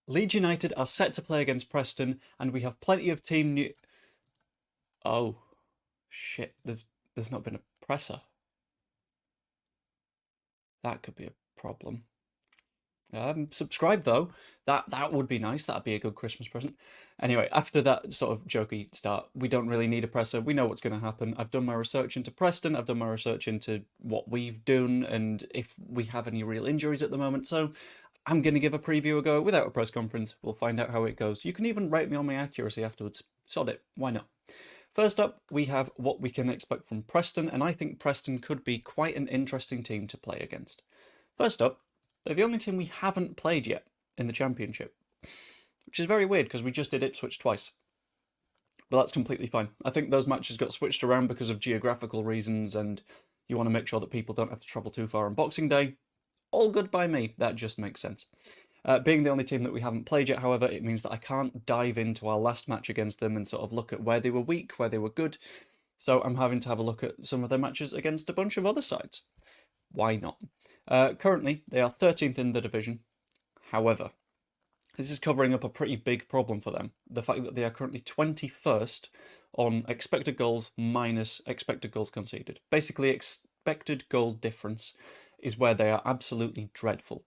Leeds United are set to play against Preston, and we have plenty of team new. Oh, shit! There's not been a presser. That could be a problem. Subscribe though. That would be nice. That'd be a good Christmas present. Anyway, after that sort of jokey start, we don't really need a presser. We know what's going to happen. I've done my research into Preston. I've done my research into what we've done and if we have any real injuries at the moment. So I'm going to give a preview a go without a press conference. We'll find out how it goes. You can even rate me on my accuracy afterwards. Sod it. Why not? First up, we have what we can expect from Preston, and I think Preston could be quite an interesting team to play against. First up, they're the only team we haven't played yet in the Championship, which is very weird because we just did Ipswich twice. But that's completely fine. I think those matches got switched around because of geographical reasons, and you want to make sure that people don't have to travel too far on Boxing Day. All good by me. That just makes sense. Being the only team that we haven't played yet, however, it means that I can't dive into our last match against them and sort of look at where they were weak, where they were good. So I'm having to have a look at some of their matches against a bunch of other sides. Why not? Currently, they are 13th in the division. However, this is covering up a pretty big problem for them. The fact that they are currently 21st on expected goals minus expected goals conceded. Basically, expected goal difference is where they are absolutely dreadful.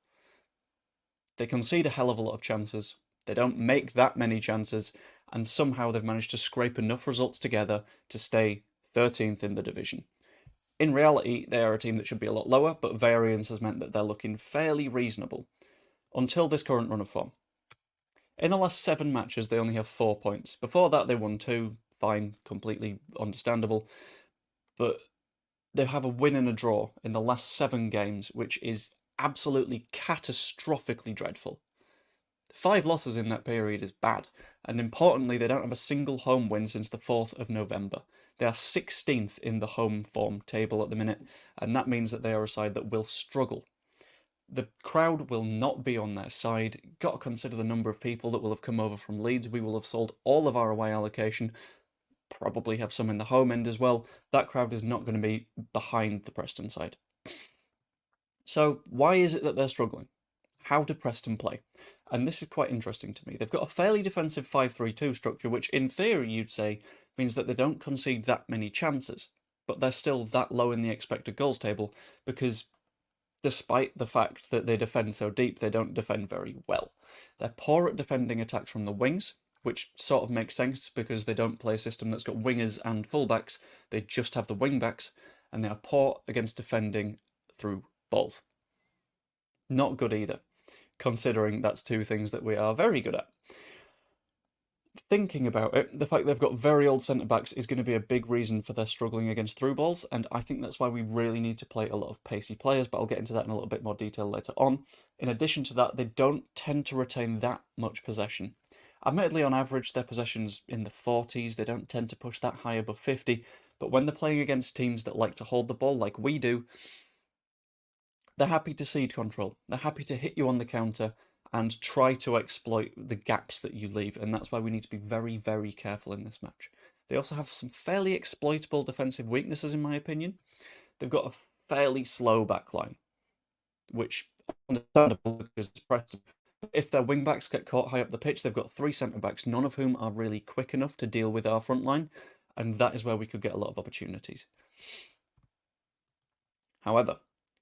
They concede a hell of a lot of chances. They don't make that many chances, and somehow they've managed to scrape enough results together to stay 13th in the division. In reality, they are a team that should be a lot lower, but variance has meant that they're looking fairly reasonable until this current run of form. In the last 7 matches, they only have 4 points. Before that, they won 2. Fine, completely understandable. But they have a win and a draw in the last 7 games, which is absolutely catastrophically dreadful. 5 losses in that period is bad, and importantly, they don't have a single home win since the 4th of November. They are 16th in the home form table at the minute, and that means that they are a side that will struggle. The crowd will not be on their side. Got to consider the number of people that will have come over from Leeds. We will have sold all of our away allocation, probably have some in the home end as well. That crowd is not going to be behind the Preston side. So why is it that they're struggling? How do Preston play? And this is quite interesting to me. They've got a fairly defensive 5-3-2 structure, which in theory you'd say means that they don't concede that many chances, but they're still that low in the expected goals table because despite the fact that they defend so deep, they don't defend very well. They're poor at defending attacks from the wings, which sort of makes sense because they don't play a system that's got wingers and fullbacks, they just have the wingbacks, and they are poor against defending through balls. Not good either, considering that's 2 things that we are very good at. Thinking about it, the fact they've got very old centre-backs is going to be a big reason for their struggling against through balls, and I think that's why we really need to play a lot of pacey players, but I'll get into that in a little bit more detail later on. In addition to that, they don't tend to retain that much possession. Admittedly, on average, their possession's in the 40s, they don't tend to push that high above 50, but when they're playing against teams that like to hold the ball like we do, they're happy to cede control. They're happy to hit you on the counter and try to exploit the gaps that you leave, and that's why we need to be very, very careful in this match. They also have some fairly exploitable defensive weaknesses, in my opinion. They've got a fairly slow backline, which is understandable because it's Preston. If their wing-backs get caught high up the pitch, they've got 3 centre-backs, none of whom are really quick enough to deal with our front line, and that is where we could get a lot of opportunities. However,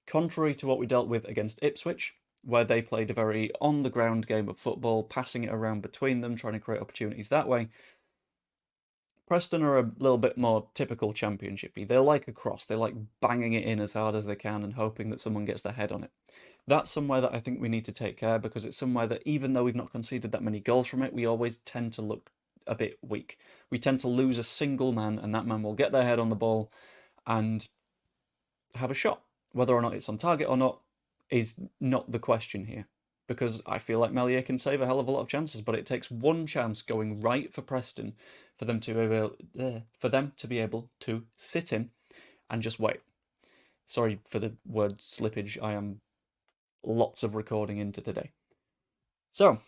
contrary to what we dealt with against Ipswich, where they played a very on-the-ground game of football, passing it around between them, trying to create opportunities that way, Preston are a little bit more typical championshipy. They like a cross, they like banging it in as hard as they can and hoping that someone gets their head on it. That's somewhere that I think we need to take care because it's somewhere that even though we've not conceded that many goals from it, we always tend to look a bit weak. We tend to lose a single man and that man will get their head on the ball and have a shot. Whether or not it's on target or not is not the question here, because I feel like Meslier can save a hell of a lot of chances, but it takes one chance going right for Preston for them to be able to sit in and just wait. Sorry for the word slippage. I am lots of recording into today. So,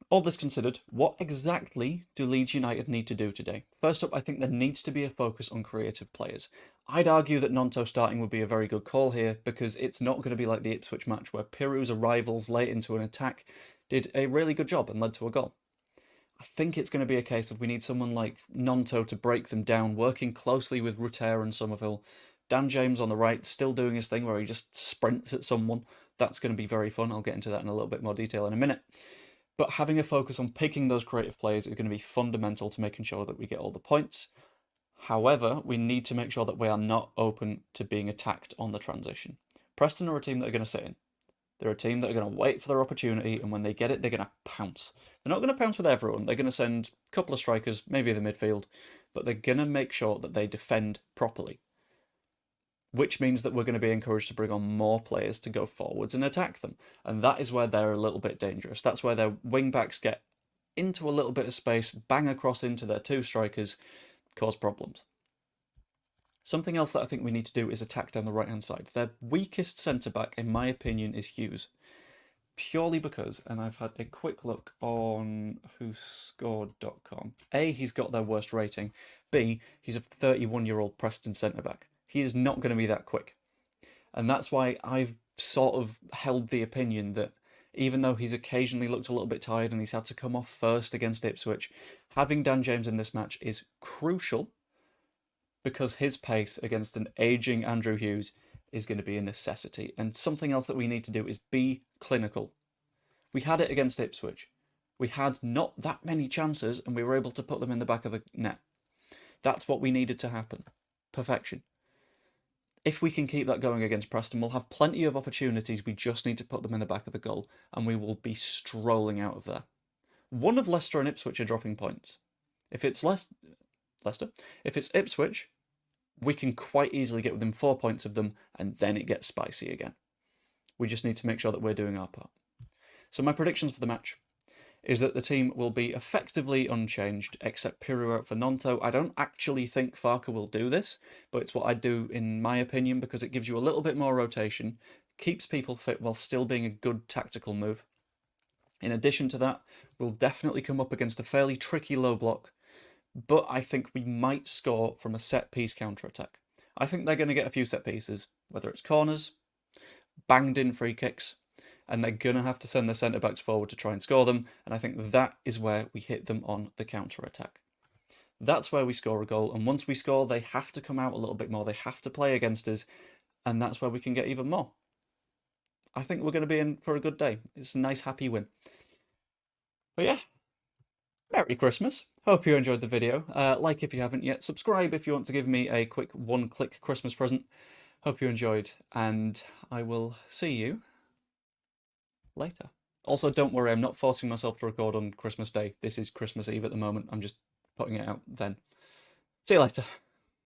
all this considered, what exactly do Leeds United need to do today? First up, I think there needs to be a focus on creative players. I'd argue that Gnonto starting would be a very good call here because it's not going to be like the Ipswich match where Piru's arrivals late into an attack did a really good job and led to a goal. I think it's going to be a case of we need someone like Gnonto to break them down, working closely with Rutter and Summerville. Dan James on the right, still doing his thing where he just sprints at someone. That's going to be very fun. I'll get into that in a little bit more detail in a minute. But having a focus on picking those creative plays is going to be fundamental to making sure that we get all the points. However, we need to make sure that we are not open to being attacked on the transition. Preston are a team that are going to sit in. They're a team that are going to wait for their opportunity, and when they get it, they're going to pounce. They're not going to pounce with everyone. They're going to send a couple of strikers, maybe the midfield, but they're going to make sure that they defend properly, which means that we're going to be encouraged to bring on more players to go forwards and attack them. And that is where they're a little bit dangerous. That's where their wing-backs get into a little bit of space, bang across into their two strikers, cause problems. Something else that I think we need to do is attack down the right-hand side. Their weakest centre-back, in my opinion, is Hughes. Purely because, and I've had a quick look on whoscored.com. A, he's got their worst rating. B, he's a 31-year-old Preston centre-back. He is not going to be that quick. And that's why I've sort of held the opinion that even though he's occasionally looked a little bit tired and he's had to come off first against Ipswich, having Dan James in this match is crucial, because his pace against an ageing Andrew Hughes is going to be a necessity. And something else that we need to do is be clinical. We had it against Ipswich. We had not that many chances and we were able to put them in the back of the net. That's what we needed to happen. Perfection. If we can keep that going against Preston, we'll have plenty of opportunities. We just need to put them in the back of the goal and we will be strolling out of there. One of Leicester and Ipswich are dropping points. If it's Leicester, if it's Ipswich, we can quite easily get within 4 points of them, and then it gets spicy again. We just need to make sure that we're doing our part. So my predictions for the match is that the team will be effectively unchanged, except Piru out for Gnonto. I don't actually think Farke will do this, but it's what I do in my opinion, because it gives you a little bit more rotation, keeps people fit while still being a good tactical move. In addition to that, we'll definitely come up against a fairly tricky low block, but I think we might score from a set-piece counter-attack. I think they're going to get a few set pieces, whether it's corners, banged-in free kicks, and they're going to have to send their centre-backs forward to try and score them, and I think that is where we hit them on the counter-attack. That's where we score a goal, and once we score, they have to come out a little bit more, they have to play against us, and that's where we can get even more. I think we're going to be in for a good day. It's a nice, happy win. But yeah, Merry Christmas. Hope you enjoyed the video. Like if you haven't yet, subscribe if you want to give me a quick one-click Christmas present. Hope you enjoyed, and I will see you later. Also, don't worry, I'm not forcing myself to record on Christmas Day. This is Christmas Eve at the moment. I'm just putting it out then. See you later.